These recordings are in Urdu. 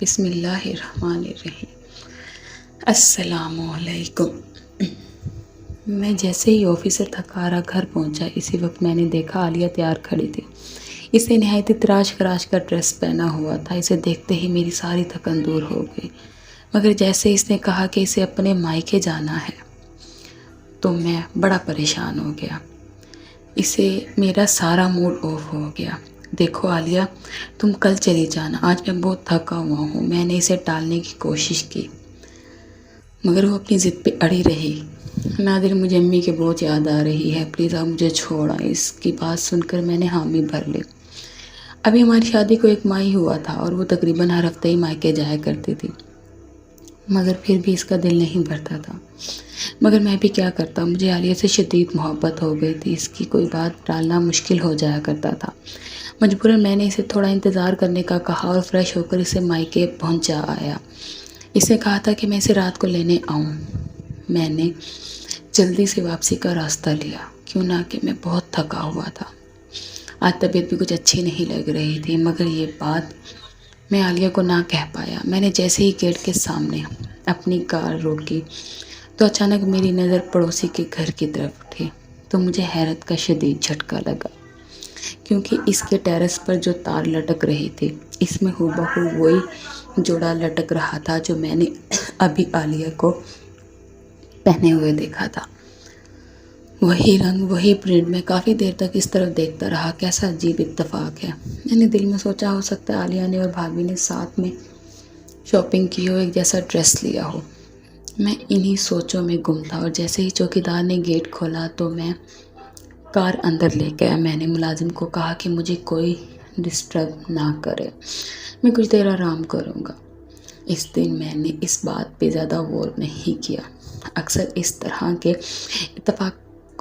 بسم اللہ الرحمن الرحیم۔ السلام علیکم۔ میں جیسے ہی آفس سے تھکارا گھر پہنچا، اسی وقت میں نے دیکھا عالیہ تیار کھڑی تھی۔ اسے نہایت تراش خراش کا ڈریس پہنا ہوا تھا۔ اسے دیکھتے ہی میری ساری تھکن دور ہو گئی، مگر جیسے اس نے کہا کہ اسے اپنے مائکے جانا ہے تو میں بڑا پریشان ہو گیا۔ اسے میرا سارا موڈ آف ہو گیا۔ دیکھو عالیہ، تم کل چلی جانا، آج میں بہت تھکا ہوا ہوں۔ میں نے اسے ٹالنے کی کوشش کی مگر وہ اپنی ضد پہ اڑی رہی۔ نادر، مجھے امی کی بہت یاد آ رہی ہے، پلیز آپ مجھے چھوڑ آئیں۔ اس کی بات سن کر میں نے حامی بھر لی۔ ابھی ہماری شادی کو 1 ماہ ہی ہوا تھا اور وہ تقریباً ہر ہفتے ہی مائکے جایا کرتی تھی، مگر پھر بھی اس کا دل نہیں بھرتا تھا۔ مگر میں بھی کیا کرتا، مجھے عالیہ سے شدید محبت ہو گئی تھی۔ اس کی کوئی بات ٹالنا مشکل ہو جایا کرتا تھا۔ مجبوراً میں نے اسے تھوڑا انتظار کرنے کا کہا اور فریش ہو کر اسے مائکے پہنچا آیا۔ اس نے کہا تھا کہ میں اسے رات کو لینے آؤں۔ میں نے جلدی سے واپسی کا راستہ لیا، کیوں نہ کہ میں بہت تھکا ہوا تھا۔ آج طبیعت بھی کچھ اچھی نہیں لگ رہی تھی، مگر یہ بات میں عالیہ کو نہ کہہ پایا۔ میں نے جیسے ہی گیٹ کے سامنے اپنی کار روکی تو اچانک میری نظر پڑوسی کے گھر کی طرف اٹھی، تو مجھے حیرت کا شدید جھٹکا لگا، کیونکہ اس کے ٹیرس پر جو تار لٹک رہی تھی، اس میں ہو وہی جوڑا لٹک رہا تھا جو میں نے ابھی عالیہ کو پہنے ہوئے دیکھا تھا۔ وہی رنگ، وہی پرنٹ۔ میں کافی دیر تک اس طرف دیکھتا رہا۔ کیسا عجیب اتفاق ہے۔ میں نے دل میں سوچا، ہو سکتا ہے عالیہ نے اور بھابھی نے ساتھ میں شاپنگ کی ہو، ایک جیسا ڈریس لیا ہو۔ میں انہی سوچوں میں گم تھا اور جیسے ہی چوکیدار نے گیٹ کھولا تو میں کار اندر لے گیا۔ میں نے ملازم کو کہا کہ مجھے کوئی ڈسٹرب نہ کرے، میں کچھ دیر آرام کروں گا۔ اس دن میں نے اس بات پہ زیادہ غور نہیں کیا۔ اکثر اس طرح کے اتفاق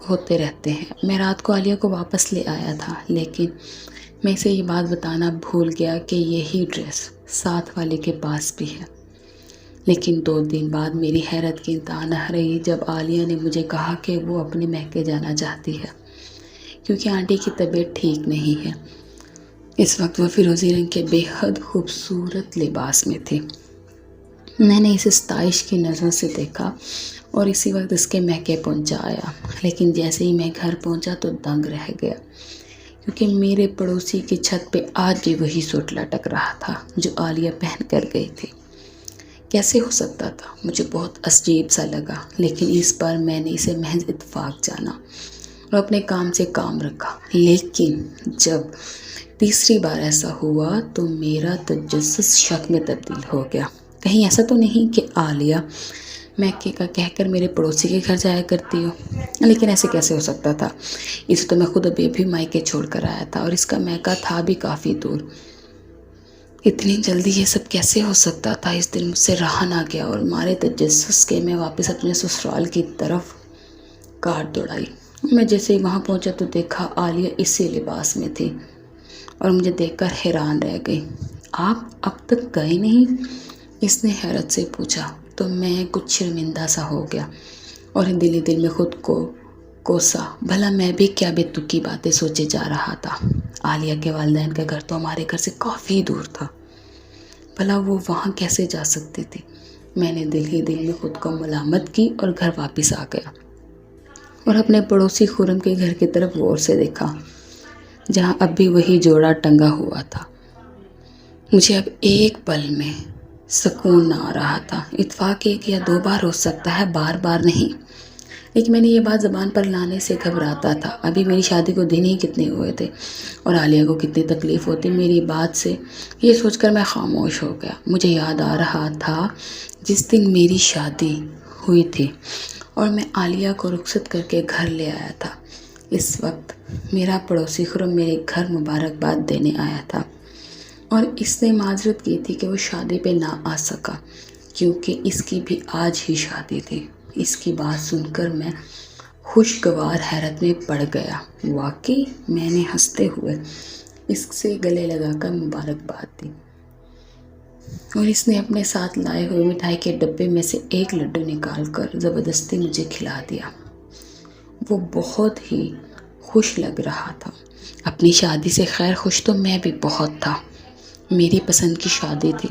ہوتے رہتے ہیں۔ میں رات کو عالیہ کو واپس لے آیا تھا، لیکن میں اسے یہ بات بتانا بھول گیا کہ یہی ڈریس ساتھ والے کے پاس بھی ہے۔ لیکن 2 دن بعد میری حیرت کی انتہا نہ رہی جب عالیہ نے مجھے کہا کہ وہ اپنے میکے جانا چاہتی ہے، کیونکہ آنٹی کی طبیعت ٹھیک نہیں ہے۔ اس وقت وہ فیروزی رنگ کے بے حد خوبصورت لباس میں تھی۔ میں نے اسے ستائش کی نظروں سے دیکھا اور اسی وقت اس کے میکے پہنچایا، لیکن جیسے ہی میں گھر پہنچا تو دنگ رہ گیا، کیونکہ میرے پڑوسی کی چھت پہ آج بھی وہی سوٹ لٹک رہا تھا جو عالیہ پہن کر گئی تھی۔ کیسے ہو سکتا تھا؟ مجھے بہت عجیب سا لگا، لیکن اس بار میں نے اسے محض اتفاق جانا اور اپنے کام سے کام رکھا۔ لیکن جب تیسری بار ایسا ہوا تو میرا تجسس شک میں تبدیل ہو گیا۔ کہیں ایسا تو نہیں کہ عالیہ میکے کا کہہ کر میرے پڑوسی کے گھر جایا کرتی ہو؟ لیکن ایسے کیسے ہو سکتا تھا؟ اسے تو میں خود ابھی مائکے چھوڑ کر آیا تھا اور اس کا میکا تھا بھی کافی دور۔ اتنی جلدی یہ سب کیسے ہو سکتا تھا؟ اس دن مجھ سے رہا نہ گیا اور مارے تجسس کے میں واپس اپنے سسرال کی طرف کار دوڑائی۔ میں جیسے ہی وہاں پہنچا تو دیکھا عالیہ اسی لباس میں تھی اور مجھے دیکھ کر حیران رہ گئی۔ آپ اب تک گئے نہیں؟ اس نے حیرت سے پوچھا تو میں کچھ شرمندہ سا ہو گیا اور دل میں خود کو کوسا، بھلا میں بھی کیا بے تکی باتیں سوچے جا رہا تھا۔ عالیہ کے والدین کا گھر تو ہمارے گھر سے کافی دور تھا، بھلا وہ وہاں کیسے جا سکتی تھی؟ میں نے دل میں خود کو ملامت کی اور گھر واپس آ گیا اور اپنے پڑوسی خرم کے گھر کی طرف غور سے دیکھا، جہاں اب بھی وہی جوڑا ٹنگا ہوا تھا۔ مجھے اب ایک پل میں سکون نہ آ رہا تھا۔ اتفاق 1 یا 2 بار ہو سکتا ہے، بار بار نہیں۔ لیکن میں نے یہ بات زبان پر لانے سے گھبراتا تھا۔ ابھی میری شادی کو دن ہی کتنے ہوئے تھے اور عالیہ کو کتنی تکلیف ہوتی میری بات سے، یہ سوچ کر میں خاموش ہو گیا۔ مجھے یاد آ رہا تھا جس دن میری شادی ہوئی تھی اور میں عالیہ کو رخصت کر کے گھر لے آیا تھا۔ اس وقت میرا پڑوسی خرم میرے گھر مبارکباد دینے آیا تھا اور اس نے معذرت کی تھی کہ وہ شادی پہ نہ آ سکا، کیونکہ اس کی بھی آج ہی شادی تھی۔ اس کی بات سن کر میں خوشگوار حیرت میں پڑ گیا۔ واقعی؟ میں نے ہنستے ہوئے اس سے گلے لگا کر مبارکباد دی اور اس نے اپنے ساتھ لائے ہوئے مٹھائی کے ڈبے میں سے ایک لڈو نکال کر زبردستی مجھے کھلا دیا۔ وہ بہت ہی خوش لگ رہا تھا۔ اپنی شادی سے خیر خوش تو میں بھی بہت تھا۔ میری پسند کی شادی تھی۔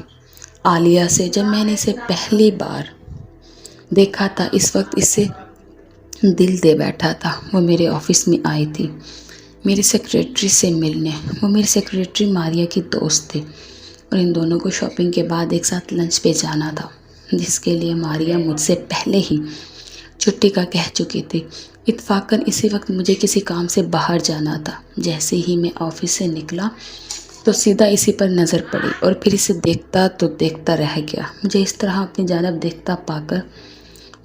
عالیہ سے جب میں نے اسے پہلی بار دیکھا تھا اس وقت اس سے دل دے بیٹھا تھا۔ وہ میرے آفس میں آئی تھی میری سیکریٹری سے ملنے۔ وہ میری سیکریٹری ماریا کی دوست تھی اور ان دونوں کو شاپنگ کے بعد ایک ساتھ لنچ پہ جانا تھا، جس کے لیے ماریا مجھ سے پہلے ہی چھٹی کا کہہ چکی تھی۔ اتفاقاً اسی وقت مجھے کسی کام سے باہر جانا تھا۔ جیسے ہی میں آفس سے نکلا تو سیدھا اسی پر نظر پڑی اور پھر اسے دیکھتا تو دیکھتا رہ گیا۔ مجھے اس طرح اپنی جانب دیکھتا پا کر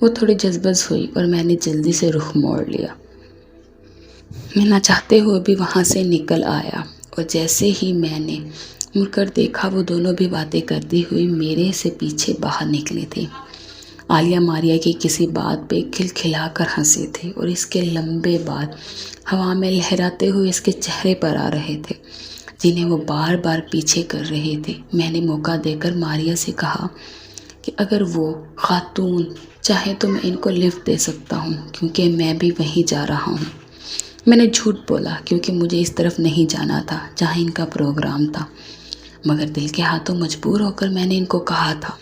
وہ تھوڑی جذبز ہوئی اور میں نے جلدی سے رخ موڑ لیا۔ میں نہ چاہتے ہوئے بھی وہاں سے نکل آیا اور جیسے ہی میں نے مڑ کر دیکھا وہ دونوں بھی باتیں کرتی ہوئی میرے سے پیچھے باہر نکلی تھی۔ عالیہ ماریا کی کسی بات پہ کھلکھلا کر ہنسی تھی اور اس کے لمبے بال ہوا میں لہراتے ہوئے اس کے چہرے پر آ رہے تھے، جنہیں وہ بار بار پیچھے کر رہی تھی۔ میں نے موقع دے کر ماریا سے کہا کہ اگر وہ خاتون چاہے تو میں ان کو لفٹ دے سکتا ہوں، کیونکہ میں بھی وہیں جا رہا ہوں۔ میں نے جھوٹ بولا کیونکہ مجھے اس طرف نہیں جانا تھا جہاں ان کا پروگرام تھا، مگر دل کے ہاتھوں مجبور ہو کر میں نے ان کو کہا تھا۔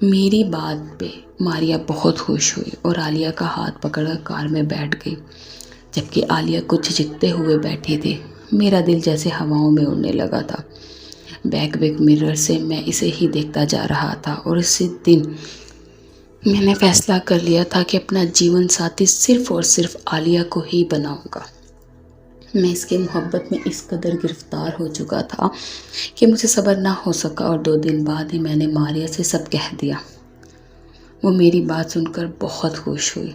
میری بات پہ ماریا بہت خوش ہوئی اور عالیہ کا ہاتھ پکڑ کر کار میں بیٹھ گئی، جبکہ عالیہ کچھ جھجکتے ہوئے بیٹھی تھی۔ میرا دل جیسے ہواؤں میں اڑنے لگا تھا۔ بیک مرر سے میں اسے ہی دیکھتا جا رہا تھا اور اسی دن میں نے فیصلہ کر لیا تھا کہ اپنا جیون ساتھی صرف اور صرف عالیہ کو ہی بناؤں گا۔ میں اس کی محبت میں اس قدر گرفتار ہو چکا تھا کہ مجھے صبر نہ ہو سکا اور 2 دن بعد ہی میں نے ماریا سے سب کہہ دیا۔ وہ میری بات سن کر بہت خوش ہوئی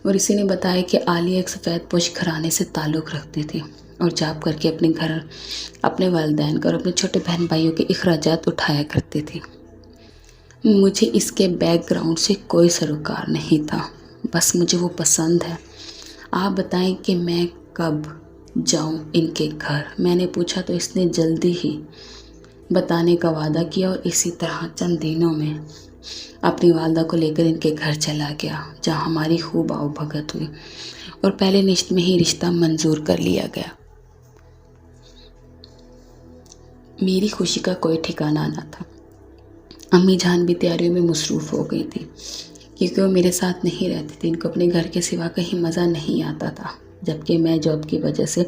اور اسی نے بتایا کہ عالیہ ایک سفید پوش گھرانے سے تعلق رکھتی تھی اور جاب کر کے اپنے گھر، اپنے والدین کا اور اپنے چھوٹے بہن بھائیوں کے اخراجات اٹھایا کرتی تھی۔ مجھے اس کے بیک گراؤنڈ سے کوئی سروکار نہیں تھا، بس مجھے وہ پسند ہے۔ آپ بتائیں کہ میں کب جاؤں ان کے گھر؟ میں نے پوچھا تو اس نے جلدی ہی بتانے کا وعدہ کیا اور اسی طرح چند دنوں میں اپنی والدہ کو لے کر ان کے گھر چلا گیا، جہاں ہماری خوب آؤ بھگت ہوئی اور پہلے نشست میں ہی رشتہ منظور کر لیا گیا۔ میری خوشی کا کوئی ٹھکانہ نہ تھا۔ امی جان بھی تیاریوں میں مصروف ہو گئی تھی، کیونکہ وہ میرے ساتھ نہیں رہتی تھی۔ ان کو اپنے گھر کے سوا کہیں مزہ نہیں آتا تھا، جبکہ میں جاب کی وجہ سے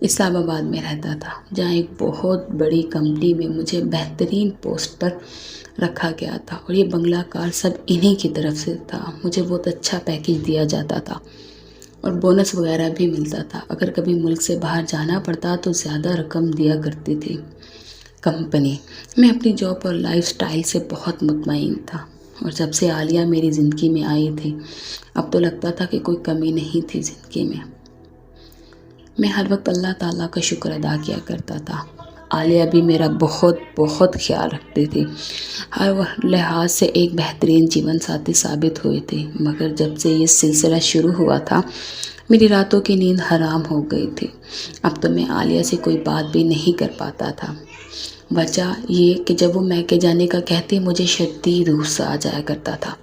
اسلام آباد میں رہتا تھا، جہاں ایک بہت بڑی کمپنی میں مجھے بہترین پوسٹ پر رکھا گیا تھا اور یہ بنگلہ کار سب انہی کی طرف سے تھا۔ مجھے بہت اچھا پیکیج دیا جاتا تھا اور بونس وغیرہ بھی ملتا تھا۔ اگر کبھی ملک سے باہر جانا پڑتا تو زیادہ رقم دیا کرتی تھی کمپنی۔ میں اپنی جاب اور لائف سٹائل سے بہت مطمئن تھا اور جب سے عالیہ میری زندگی میں آئی تھی اب تو لگتا تھا کہ کوئی کمی نہیں تھی زندگی میں۔ میں ہر وقت اللہ تعالیٰ کا شکر ادا کیا کرتا تھا۔ عالیہ بھی میرا بہت بہت خیال رکھتی تھی، ہر لحاظ سے ایک بہترین جیون ساتھی ثابت ہوئی تھی، مگر جب سے یہ سلسلہ شروع ہوا تھا میری راتوں کی نیند حرام ہو گئی تھی۔ اب تو میں عالیہ سے کوئی بات بھی نہیں کر پاتا تھا۔ وجہ یہ کہ جب وہ میکے جانے کا کہتی مجھے شدید غصہ آ جایا کرتا تھا۔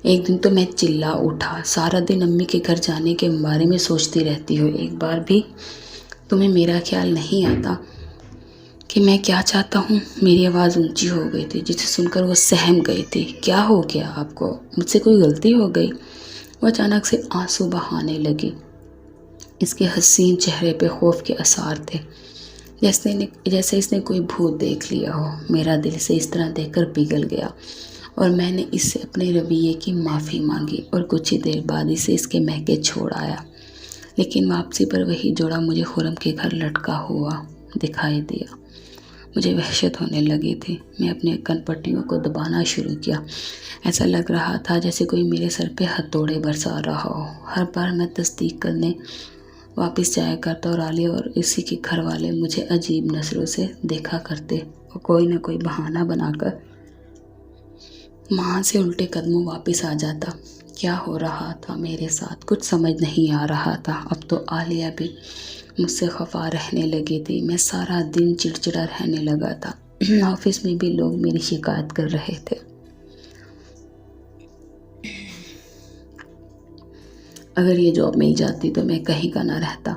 ایک دن تو میں چلا اٹھا، سارا دن امی کے گھر جانے کے بارے میں سوچتی رہتی ہو، ایک بار بھی تمہیں میرا خیال نہیں آتا کہ میں کیا چاہتا ہوں؟ میری آواز اونچی ہو گئی تھی، جسے سن کر وہ سہم گئی تھی۔ کیا ہو گیا آپ کو؟ مجھ سے کوئی غلطی ہو گئی؟ وہ اچانک سے آنسو بہانے لگی۔ اس کے حسین چہرے پہ خوف کے آثار تھے، جیسے اس نے کوئی بھوت دیکھ لیا ہو۔ میرا دل سے اس طرح دیکھ کر پگھل گیا اور میں نے اس سے اپنے رویے کی معافی مانگی اور کچھ ہی دیر بعد اسے اس کے میکے چھوڑ آیا۔ لیکن واپسی پر وہی جوڑا مجھے خرم کے گھر لٹکا ہوا دکھائی دیا۔ مجھے وحشت ہونے لگی تھی۔ میں اپنے کن پٹیوں کو دبانا شروع کیا۔ ایسا لگ رہا تھا جیسے کوئی میرے سر پہ ہتھوڑے برسا رہا ہو۔ ہر بار میں تصدیق کرنے واپس جایا کرتا اور عالیہ اور اسی کے گھر والے مجھے عجیب نظروں سے دیکھا کرتے اور کوئی نہ کوئی بہانہ بنا کر وہاں سے الٹے قدموں واپس آ جاتا۔ کیا ہو رہا تھا میرے ساتھ؟ کچھ سمجھ نہیں آ رہا تھا۔ اب تو عالیہ بھی مجھ سے خفا رہنے لگی تھی۔ میں سارا دن چڑچڑا رہنے لگا تھا۔ آفس میں بھی لوگ میری شکایت کر رہے تھے۔ اگر یہ جاب مل جاتی تو میں کہیں کا نہ رہتا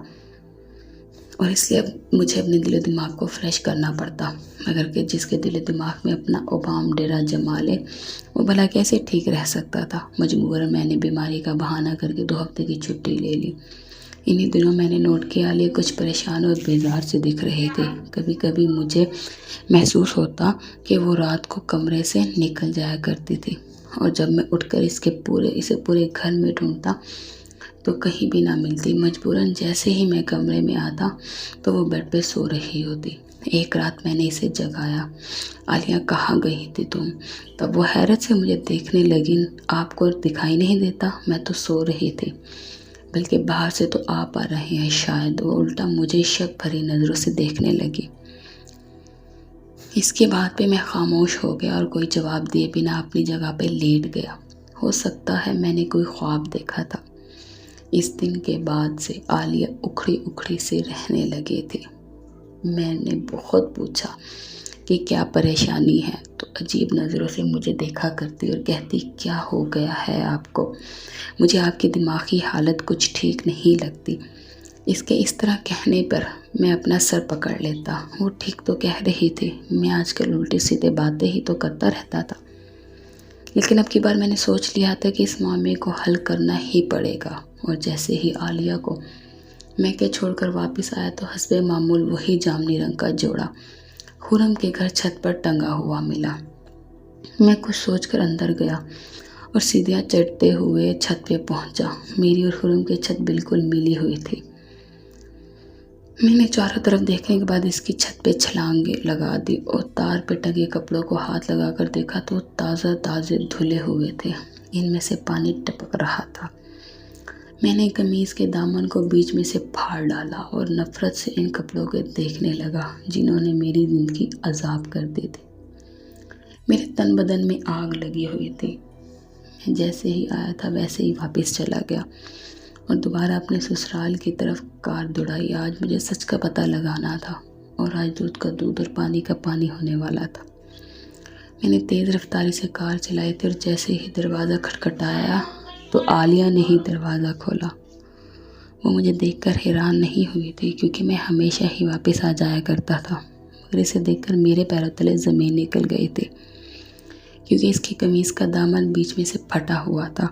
اور اس لیے اب مجھے اپنے دل و دماغ کو فریش کرنا پڑتا، مگر کہ جس کے دل و دماغ میں اپنا عوام ڈیرا جما لے وہ بھلا کیسے ٹھیک رہ سکتا تھا۔ مجبوراً میں نے بیماری کا بہانہ کر کے 2 ہفتے کی چھٹی لے لی۔ انہی دنوں میں نے نوٹ کیا لیے کچھ پریشان اور بیزار سے دکھ رہے تھے۔ کبھی کبھی مجھے محسوس ہوتا کہ وہ رات کو کمرے سے نکل جایا کرتی تھی، اور جب میں اٹھ کر اسے پورے گھر میں ڈھونڈتا تو کہیں بھی نہ ملتی۔ مجبوراً جیسے ہی میں کمرے میں آتا تو وہ بیڈ پہ سو رہی ہوتی۔ ایک رات میں نے اسے جگایا، عالیہ کہاں گئی تھی تم؟ تب وہ حیرت سے مجھے دیکھنے لگی۔ آپ کو دکھائی نہیں دیتا؟ میں تو سو رہی تھی، بلکہ باہر سے تو آپ آ رہے ہیں شاید۔ وہ الٹا مجھے شک بھری نظروں سے دیکھنے لگی۔ اس کے بعد پہ میں خاموش ہو گیا اور کوئی جواب دیے بنا اپنی جگہ پہ لیٹ گیا۔ ہو سکتا ہے میں نے کوئی خواب دیکھا تھا۔ اس دن کے بعد سے عالیہ اکھڑی اکھڑی سے رہنے لگے تھے۔ میں نے بہت پوچھا کہ کیا پریشانی ہے تو عجیب نظروں سے مجھے دیکھا کرتی اور کہتی کیا ہو گیا ہے آپ کو؟ مجھے آپ کی دماغی حالت کچھ ٹھیک نہیں لگتی۔ اس کے اس طرح کہنے پر میں اپنا سر پکڑ لیتا۔ وہ ٹھیک تو کہہ رہی تھی، میں آج کل الٹے سیدھے باتیں ہی تو کرتا رہتا تھا، لیکن اب کی بار میں نے سوچ لیا تھا کہ اس معاملے کو حل کرنا ہی پڑے گا۔ اور جیسے ہی عالیہ کو میں کے چھوڑ کر واپس آیا تو حسب معمول وہی جامنی رنگ کا جوڑا خرم کے گھر چھت پر ٹنگا ہوا ملا۔ میں کچھ سوچ کر اندر گیا اور سیڑھیاں چڑھتے ہوئے چھت پہ پہنچا۔ میری اور خرم کی چھت بالکل ملی ہوئی تھی۔ میں نے چاروں طرف دیکھنے کے بعد اس کی چھت پہ چھلانگ لگا دی اور تار پہ ٹنگے کپڑوں کو ہاتھ لگا کر دیکھا تو تازے دھلے ہوئے تھے، ان میں سے پانی ٹپک رہا تھا۔ میں نے قمیض کے دامن کو بیچ میں سے پھاڑ ڈالا اور نفرت سے ان کپڑوں کو دیکھنے لگا جنہوں نے میری زندگی عذاب کر دی تھی۔ میرے تن بدن میں آگ لگی ہوئی تھی۔ میں جیسے ہی آیا تھا ویسے ہی واپس چلا گیا اور دوبارہ اپنے سسرال کی طرف کار دوڑائی۔ آج مجھے سچ کا پتہ لگانا تھا اور آج دودھ کا دودھ اور پانی کا پانی ہونے والا تھا۔ میں نے تیز رفتاری سے کار چلائی تھی اور جیسے ہی دروازہ کھٹکھٹایا تو عالیہ نے ہی دروازہ کھولا۔ وہ مجھے دیکھ کر حیران نہیں ہوئی تھی کیونکہ میں ہمیشہ ہی واپس آ جایا کرتا تھا، مگر اسے دیکھ کر میرے پیروں تلے زمین نکل گئی تھی کیونکہ اس کی قمیض کا دامن بیچ میں سے پھٹا ہوا تھا،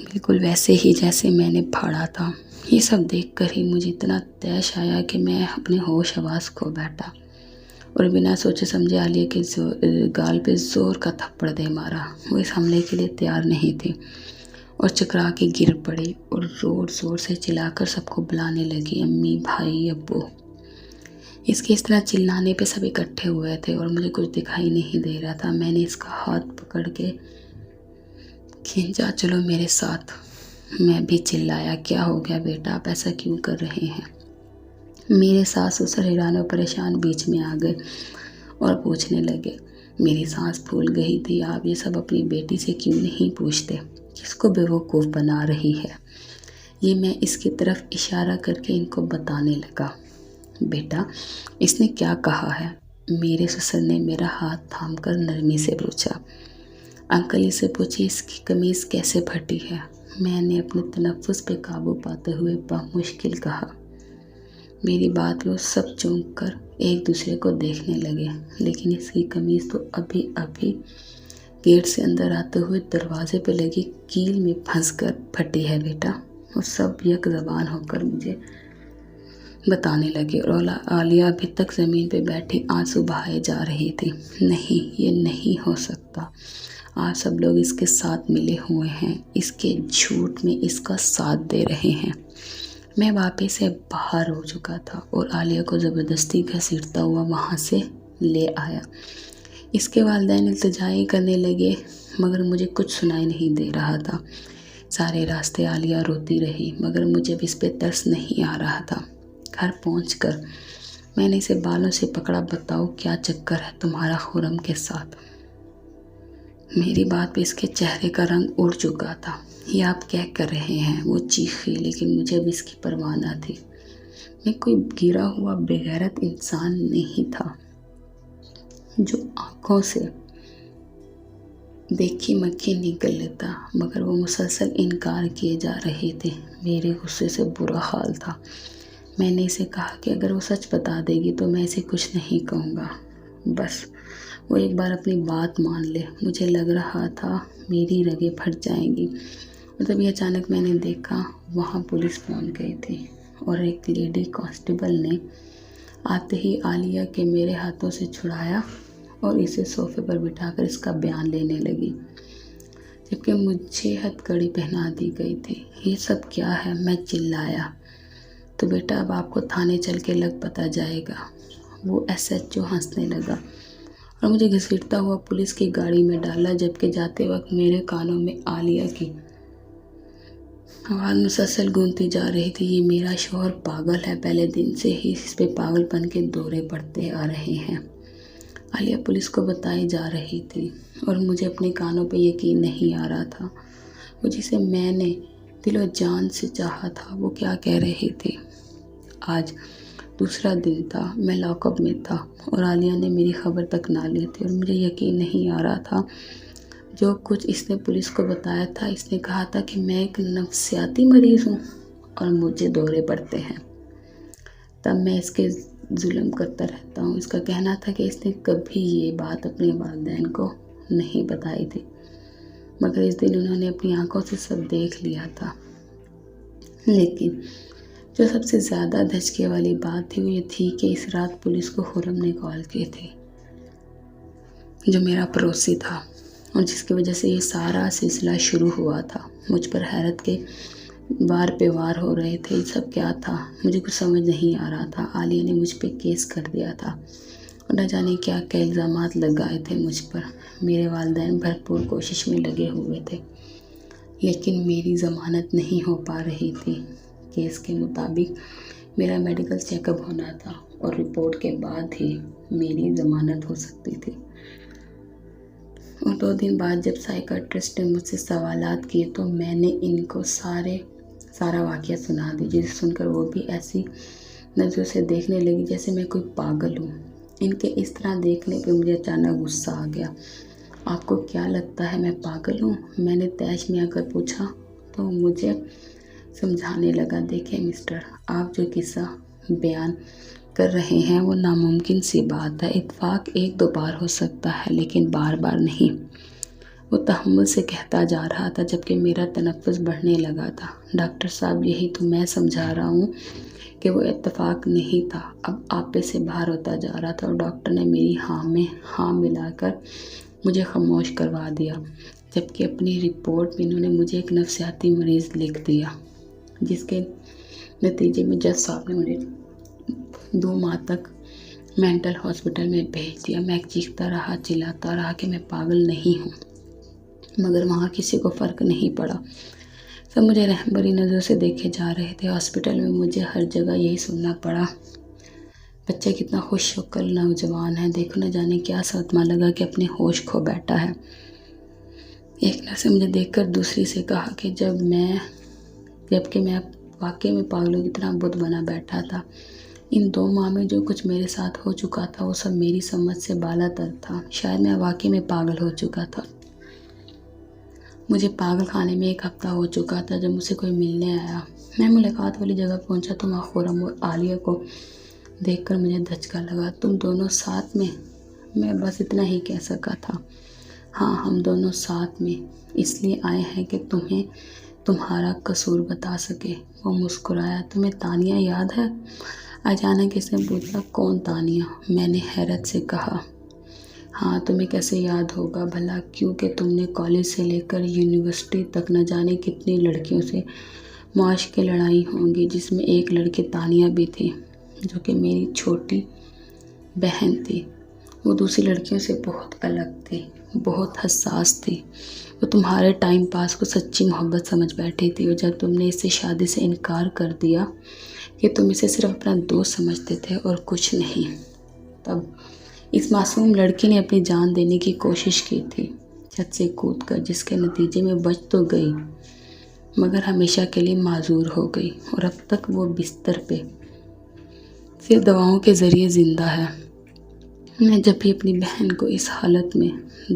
بالکل ویسے ہی جیسے میں نے پھاڑا تھا۔ یہ سب دیکھ کر ہی مجھے اتنا طیش آیا کہ میں اپنے ہوش حواس کھو بیٹھا اور بنا سوچے سمجھے عالیہ کے گال پہ زور کا تھپڑ دے مارا۔ وہ اس حملے کے لیے تیار نہیں تھی اور چکرا کے گر پڑی اور زور سے چلا کر سب کو بلانے لگی، امی، بھائی، ابو۔ اس کے اس طرح چلانے پہ سب اکٹھے ہوئے تھے اور مجھے کچھ دکھائی نہیں دے رہا تھا۔ میں نے اس کا ہاتھ پکڑ کے کھینچا، چلو میرے ساتھ۔ میں بھی چلایا، کیا ہو گیا بیٹا، آپ ایسا کیوں کر رہے ہیں؟ میرے ساس سسر حیران و پریشان بیچ میں آ گئے اور پوچھنے لگے۔ میری سانس پھول گئی تھی، آپ یہ سب اپنی بیٹی سے کیوں نہیں پوچھتے؟ کس کو بیوقوف بنا رہی ہے؟ یہ میں اس کی طرف اشارہ کر کے ان کو بتانے لگا۔ بیٹا، اس نے کیا کہا ہے؟ میرے سسر نے میرا ہاتھ تھام کر نرمی سے پوچھا۔ انکل اسے پوچھے اس کی قمیض کیسے پھٹی ہے؟ میں نے اپنے تنفس پہ قابو پاتے ہوئے بمشکل کہا۔ میری بات وہ سب چونک کر ایک دوسرے کو دیکھنے لگے، لیکن اس کی قمیض تو ابھی گیٹ سے اندر آتے ہوئے دروازے پہ لگی کیل میں پھنس کر پھٹی ہے بیٹا۔ اور سب یک زبان ہو کر مجھے بتانے لگے اور عالیہ ابھی تک زمین پہ بیٹھی آنسو بہائے جا رہی تھی۔ نہیں، یہ نہیں ہو سکتا، آپ سب لوگ اس کے ساتھ ملے ہوئے ہیں، اس کے جھوٹ میں اس کا ساتھ دے رہے ہیں۔ میں واپس سے باہر ہو چکا تھا اور عالیہ کو زبردستی گھسیٹتا ہوا وہاں سے لے آیا۔ اس کے والدین التجائیں کرنے لگے مگر مجھے کچھ سنائی نہیں دے رہا تھا۔ سارے راستے عالیہ روتی رہی مگر مجھے اب اس پہ ترس نہیں آ رہا تھا۔ گھر پہنچ کر میں نے اسے بالوں سے پکڑا، بتاؤ کیا چکر ہے تمہارا خرم کے ساتھ؟ میری بات پہ اس کے چہرے کا رنگ اڑ چکا تھا۔ یہ آپ کیا کر رہے ہیں؟ وہ چیخی، لیکن مجھے اب اس کی پرواہ نہ تھی۔ میں کوئی گرا ہوا بے غیرت انسان نہیں تھا جو آنکھوں سے دیکھی مکھی نکل لیتا، مگر وہ مسلسل انکار کیے جا رہے تھے۔ میرے غصے سے برا حال تھا۔ میں نے اسے کہا کہ اگر وہ سچ بتا دے گی تو میں اسے کچھ نہیں کہوں گا، بس وہ ایک بار اپنی بات مان لے۔ مجھے لگ رہا تھا میری رگیں پھٹ جائیں گی، اور تبھی اچانک میں نے دیکھا وہاں پولیس پہنچ گئی تھی، اور ایک لیڈی کانسٹیبل نے آتے ہی عالیہ کے میرے ہاتھوں سے چھڑایا اور اسے صوفے پر بٹھا کر اس کا بیان لینے لگی، جبکہ مجھے ہتھ کڑی پہنا دی گئی تھی۔ یہ سب کیا ہے؟ میں چلایا۔ تو بیٹا اب آپ کو تھانے چل کے لگ پتہ جائے گا۔ وہ ایس ایچ او ہنسنے لگا اور مجھے گھسیٹتا ہوا پولیس کی گاڑی میں ڈالا، جبکہ جاتے وقت میرے کانوں میں عالیہ کی آواز مسلسل گونجتی جا رہی تھی، یہ میرا شوہر پاگل ہے، پہلے دن سے ہی اس پہ پاگل پن کے دورے پڑتے آ رہے ہیں۔ عالیہ پولیس کو بتائی جا رہی تھی اور مجھے اپنے کانوں پہ یقین نہیں آ رہا تھا۔ وہ جسے میں نے دل و جان سے چاہا تھا وہ کیا کہہ رہی تھی۔ آج دوسرا دن تھا، میں لاک اپ میں تھا اور عالیہ نے میری خبر تک نہ لی تھی، اور مجھے یقین نہیں آ رہا تھا جو کچھ اس نے پولیس کو بتایا تھا۔ اس نے کہا تھا کہ میں ایک نفسیاتی مریض ہوں اور مجھے دورے پڑتے ہیں۔ تب میں اس کے ظلم کرتا رہتا ہوں۔ اس کا کہنا تھا کہ اس نے کبھی یہ بات اپنے والدین کو نہیں بتائی تھی، مگر اس دن انہوں نے اپنی آنکھوں سے سب دیکھ لیا تھا۔ لیکن جو سب سے زیادہ دھچکے والی بات تھی وہ یہ تھی کہ اس رات پولیس کو خرم نے کال کی تھی، جو میرا پڑوسی تھا اور جس کی وجہ سے یہ سارا سلسلہ شروع ہوا تھا۔ مجھ پر حیرت کے وار پہ وار ہو رہے تھے۔ یہ سب کیا تھا؟ مجھے کچھ سمجھ نہیں آ رہا تھا۔ عالیہ نے مجھ پہ کیس کر دیا تھا اور نہ جانے کیا کیا الزامات لگائے تھے مجھ پر۔ میرے والدین بھرپور کوشش میں لگے ہوئے تھے، لیکن میری ضمانت نہیں ہو پا رہی تھی۔ کیس کے مطابق میرا میڈیکل چیک اپ ہونا تھا اور رپورٹ کے بعد ہی میری ضمانت ہو سکتی تھی۔ اور 2 دن بعد جب سائیکٹرسٹ نے مجھ سے سوالات کیے تو میں نے ان کو سارا واقعہ سنا دی، جسے سن کر وہ بھی ایسی نظروں سے دیکھنے لگی جیسے میں کوئی پاگل ہوں۔ ان کے اس طرح دیکھنے پہ مجھے اچانک غصہ آ گیا۔ آپ کو کیا لگتا ہے میں پاگل ہوں؟ میں نے طیش میں آ کر پوچھا تو وہ مجھے سمجھانے لگا، دیکھیں مسٹر، آپ جو قصہ بیان کر رہے ہیں وہ ناممکن سی بات ہے۔ اتفاق 1-2 بار ہو سکتا ہے لیکن بار بار نہیں۔ وہ تحمل سے کہتا جا رہا تھا جبکہ میرا تنفس بڑھنے لگا تھا۔ ڈاکٹر صاحب یہی تو میں سمجھا رہا ہوں کہ وہ اتفاق نہیں تھا، اب آپے سے باہر ہوتا جا رہا تھا۔ اور ڈاکٹر نے میری ہاں میں ہاں ملا کر مجھے خاموش کروا دیا، جبکہ اپنی رپورٹ میں انہوں نے مجھے ایک نفسیاتی مریض لکھ دیا، جس کے نتیجے میں جج صاحب نے مجھے 2 ماہ تک مینٹل ہاسپٹل میں بھیج دیا۔ میں چیختا رہا، چلاتا رہا کہ میں پاگل نہیں ہوں، مگر وہاں کسی کو فرق نہیں پڑا۔ سب مجھے رحمبری نظروں سے دیکھے جا رہے تھے۔ ہاسپٹل میں مجھے ہر جگہ یہی سننا پڑا، بچہ کتنا خوش شکل نوجوان ہے، دیکھو نہ جانے کیا صدمہ لگا کہ اپنے ہوش کھو بیٹھا ہے۔ ایک نرس نے مجھے دیکھ کر دوسری سے کہا کہ جبکہ میں واقعی میں پاگلوں کی طرح بت بنا بیٹھا تھا۔ ان 2 ماہ میں جو کچھ میرے ساتھ ہو چکا تھا وہ سب میری سمجھ سے بالا تر تھا۔ شاید میں واقعی میں پاگل ہو چکا تھا۔ مجھے پاگل خانے میں 1 ہفتہ ہو چکا تھا جب مجھ سے کوئی ملنے آیا۔ میں ملاقات والی جگہ پہنچا تو وہاں خرم اور عالیہ کو دیکھ کر مجھے دھچکا لگا۔ تم دونوں ساتھ میں؟ میں بس اتنا ہی کہہ سکا تھا۔ ہاں، ہم دونوں ساتھ میں اس لیے آئے ہیں کہ تمہیں تمہارا قصور بتا سکے۔ وہ مسکرایا۔ تمہیں تانیہ یاد ہے؟ اچانک اس نے پوچھا۔ کون تانیہ؟ میں نے حیرت سے کہا۔ ہاں، تمہیں کیسے یاد ہوگا بھلا، کیونکہ تم نے کالج سے لے کر یونیورسٹی تک نہ جانے کتنی لڑکیوں سے معاشقیں لڑائی ہوں گی، جس میں ایک لڑکی تانیہ بھی تھی، جو کہ میری چھوٹی بہن تھی۔ وہ دوسری لڑکیوں سے بہت الگ تھی، بہت حساس تھی۔ وہ تمہارے ٹائم پاس کو سچی محبت سمجھ بیٹھی تھی، اور جب تم نے اس سے شادی سے انکار کر دیا کہ تم اسے صرف اپنا دوست سمجھتے تھے اور کچھ نہیں، تب اس معصوم لڑکی نے اپنی جان دینے کی کوشش کی تھی، چھت سے کود کر، جس کے نتیجے میں بچ تو گئی مگر ہمیشہ کے لیے معذور ہو گئی، اور اب تک وہ بستر پہ صرف دواؤں کے ذریعے زندہ ہے۔ میں جب بھی اپنی بہن کو اس حالت میں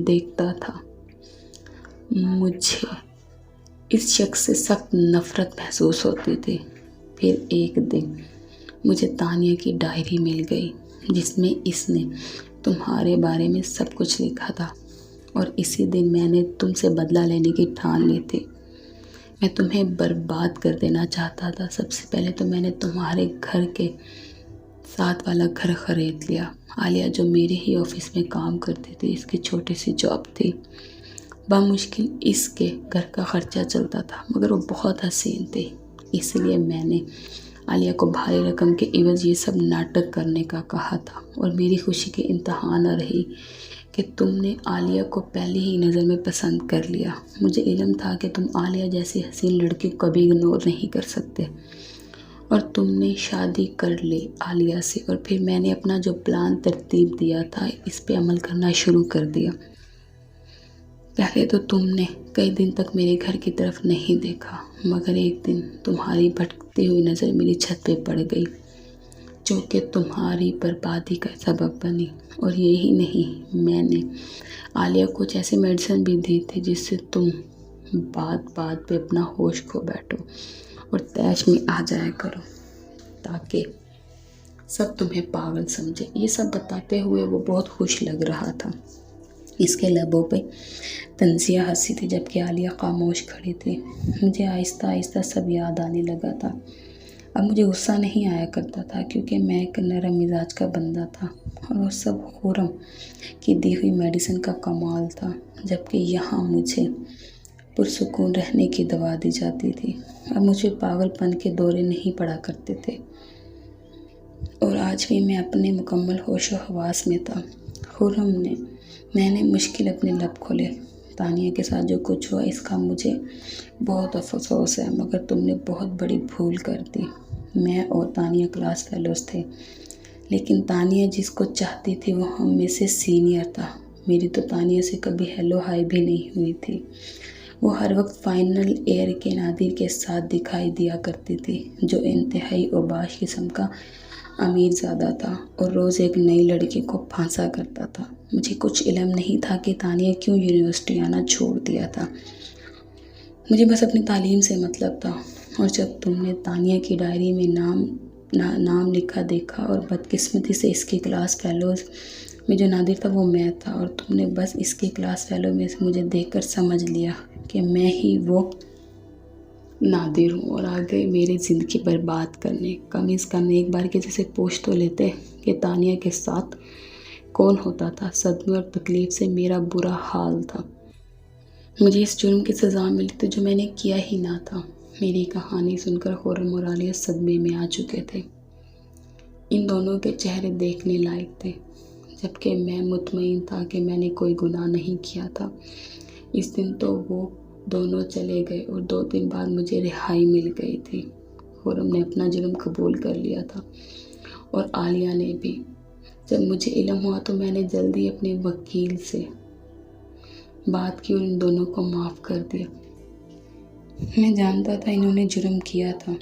دیکھتا تھا مجھے اس شخص سے سخت نفرت محسوس ہوتی تھی۔ پھر ایک دن مجھے تانیہ کی ڈائری مل گئی جس میں اس نے تمہارے بارے میں سب کچھ لکھا تھا، اور اسی دن میں نے تم سے بدلہ لینے کی ٹھان لی تھی۔ میں تمہیں برباد کر دینا چاہتا تھا۔ سب سے پہلے تو میں نے تمہارے گھر کے ساتھ والا گھر خرید لیا۔ عالیہ جو میرے ہی آفس میں کام کرتی تھی، اس کی چھوٹی سی جاب تھی، بمشکل اس کے گھر کا خرچہ چلتا تھا، مگر وہ بہت حسین تھی، اس لیے میں نے عالیہ کو بھاری رقم کے عوض یہ سب ناٹک کرنے کا کہا تھا، اور میری خوشی کی انتہا نہ رہی کہ تم نے عالیہ کو پہلی ہی نظر میں پسند کر لیا۔ مجھے علم تھا کہ تم عالیہ جیسی حسین لڑکی کو کبھی اگنور نہیں کر سکتے، اور تم نے شادی کر لی عالیہ سے، اور پھر میں نے اپنا جو پلان ترتیب دیا تھا اس پہ عمل کرنا شروع کر دیا۔ پہلے تو تم نے کئی دن تک میرے گھر کی طرف نہیں دیکھا، مگر ایک دن تمہاری بھٹکتی ہوئی نظر میری چھت پہ پڑ گئی، جو کہ تمہاری بربادی کا سبب بنی۔ اور یہی نہیں، میں نے عالیہ کو کچھ ایسی میڈیسن بھی دی تھی جس سے تم بات پہ اپنا ہوش کھو بیٹھو اور طیش میں آ جایا کرو، تاکہ سب تمہیں پاگل سمجھے۔ یہ سب بتاتے ہوئے وہ بہت خوش لگ رہا تھا۔ اس کے لبوں پہ طنزیہ ہنسی تھی، جبکہ عالیہ خاموش کھڑی تھی۔ مجھے آہستہ آہستہ سب یاد آنے لگا تھا۔ اب مجھے غصہ نہیں آیا کرتا تھا، کیونکہ میں ایک نرم مزاج کا بندہ تھا، اور وہ سب خرم کی دی ہوئی میڈیسن کا کمال تھا، جبکہ یہاں مجھے پرسکون رہنے کی دوا دی جاتی تھی۔ اب مجھے پاگل پن کے دورے نہیں پڑا کرتے تھے، اور آج بھی میں اپنے مکمل ہوش و حواس میں تھا۔ میں نے مشکل اپنے لب کھولے۔ تانیہ کے ساتھ جو کچھ ہوا اس کا مجھے بہت افسوس ہے، مگر تم نے بہت بڑی بھول کر دی۔ میں اور تانیہ کلاس فیلوز تھے، لیکن تانیہ جس کو چاہتی تھی وہ ہم میں سے سینئر تھا۔ میری تو تانیہ سے کبھی ہیلو ہائی بھی نہیں ہوئی تھی۔ وہ ہر وقت فائنل ایئر کے نادر کے ساتھ دکھائی دیا کرتی تھی، جو انتہائی اوباش قسم کا امیر زادہ تھا، اور روز ایک نئی لڑکی کو پھانسا کرتا تھا۔ مجھے کچھ علم نہیں تھا کہ تانیہ کیوں یونیورسٹی آنا چھوڑ دیا تھا۔ مجھے بس اپنی تعلیم سے مطلب تھا، اور جب تم نے تانیہ کی ڈائری میں نام لکھا دیکھا، اور بدقسمتی سے اس کی کلاس فیلوز میں جو نادر تھا وہ میں تھا، اور تم نے بس اس کی کلاس فیلو میں سے مجھے دیکھ کر سمجھ لیا کہ میں ہی وہ نادر ہوں، اور آ گئے میری زندگی برباد کرنے۔ کم از کم ایک بار کسی سے پوچھ تو لیتے کہ تانیہ کے ساتھ کون ہوتا تھا۔ صدمے اور تکلیف سے میرا برا حال تھا۔ مجھے اس جرم کی سزا ملی تھی جو میں نے کیا ہی نہ تھا۔ میری کہانی سن کر خرم اور عالیہ صدمے میں آ چکے تھے۔ ان دونوں کے چہرے دیکھنے لائق تھے، جبکہ میں مطمئن تھا کہ میں نے کوئی گناہ نہیں کیا تھا۔ اس دن تو وہ دونوں چلے گئے، اور 2 دن بعد مجھے رہائی مل گئی تھی۔ خرم نے اپنا جرم قبول کر لیا تھا، اور عالیہ نے بھی۔ جب مجھے علم ہوا تو میں نے جلدی اپنے وکیل سے بات کی اور ان دونوں کو معاف کر دیا۔ میں جانتا تھا انہوں نے جرم کیا تھا،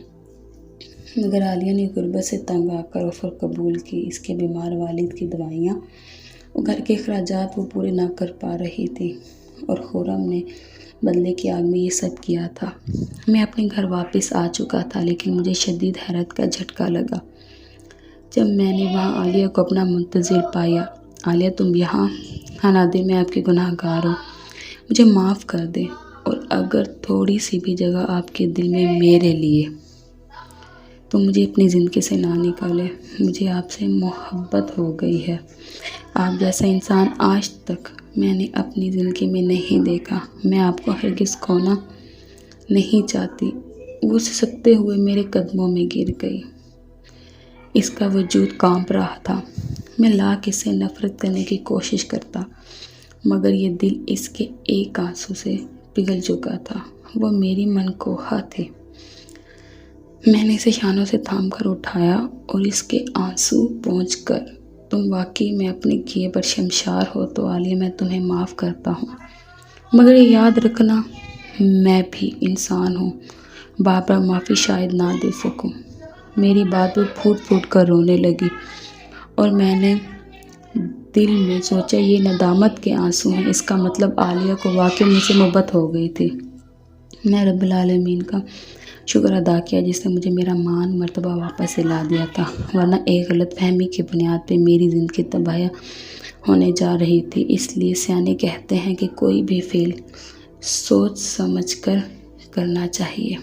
مگر عالیہ نے غربت سے تنگ آ کر آفر قبول کی۔ اس کے بیمار والد کی دوائیاں اور گھر کے اخراجات وہ پورے نہ کر پا رہی تھی، اور خرم نے بدلے کی آگ میں یہ سب کیا تھا۔ میں اپنے گھر واپس آ چکا تھا، لیکن مجھے شدید حیرت کا جھٹکا لگا جب میں نے وہاں عالیہ کو اپنا منتظر پایا۔ عالیہ تم یہاں؟ ہاں نادر، میں آپ کی گناہ گار ہوں، مجھے معاف کر دیں، اور اگر تھوڑی سی بھی جگہ آپ کے دل میں میرے لیے تو مجھے اپنی زندگی سے نہ نکالے۔ مجھے آپ سے محبت ہو گئی ہے۔ آپ جیسا انسان آج تک میں نے اپنی زندگی میں نہیں دیکھا۔ میں آپ کو ہرگز کھونا نہیں چاہتی۔ وہ سسکتے ہوئے میرے قدموں میں گر گئی۔ اس کا وجود کانپ رہا تھا۔ میں لاکھ اس سے نفرت کرنے کی کوشش کرتا، مگر یہ دل اس کے ایک آنسو سے پگھل چکا تھا۔ وہ میری منکوہا تھی۔ میں نے اسے شانوں سے تھام کر اٹھایا، اور اس کے آنسو پونچھ کر، تم واقعی میں اپنے کیے پر شرمسار ہو تو عالیہ میں تمہیں معاف کرتا ہوں، مگر یہ یاد رکھنا میں بھی انسان ہوں، بار بار معافی شاید نہ دے سکوں۔ میری بات پہ پھوٹ پھوٹ کر رونے لگی، اور میں نے دل میں سوچا یہ ندامت کے آنسو ہیں، اس کا مطلب عالیہ کو واقعی مجھ سے محبت ہو گئی تھی۔ میں رب العالمین کا شکر ادا کیا جس نے مجھے میرا مان مرتبہ واپس دلا دیا تھا، ورنہ ایک غلط فہمی کی بنیاد پہ میری زندگی تباہ ہونے جا رہی تھی۔ اس لیے سیانے کہتے ہیں کہ کوئی بھی فعل سوچ سمجھ کر کرنا چاہیے۔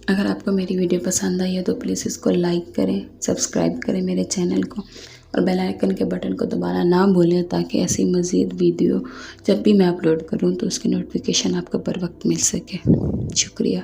اگر آپ کو میری ویڈیو پسند آئی ہے تو پلیز اس کو لائک کریں، سبسکرائب کریں میرے چینل کو، اور بیل آئیکن کے بٹن کو دبانا نہ بھولیں تاکہ ایسی مزید ویڈیو جب بھی میں اپلوڈ کروں تو اس کی نوٹیفیکیشن آپ کو بر وقت مل سکے۔ شکریہ۔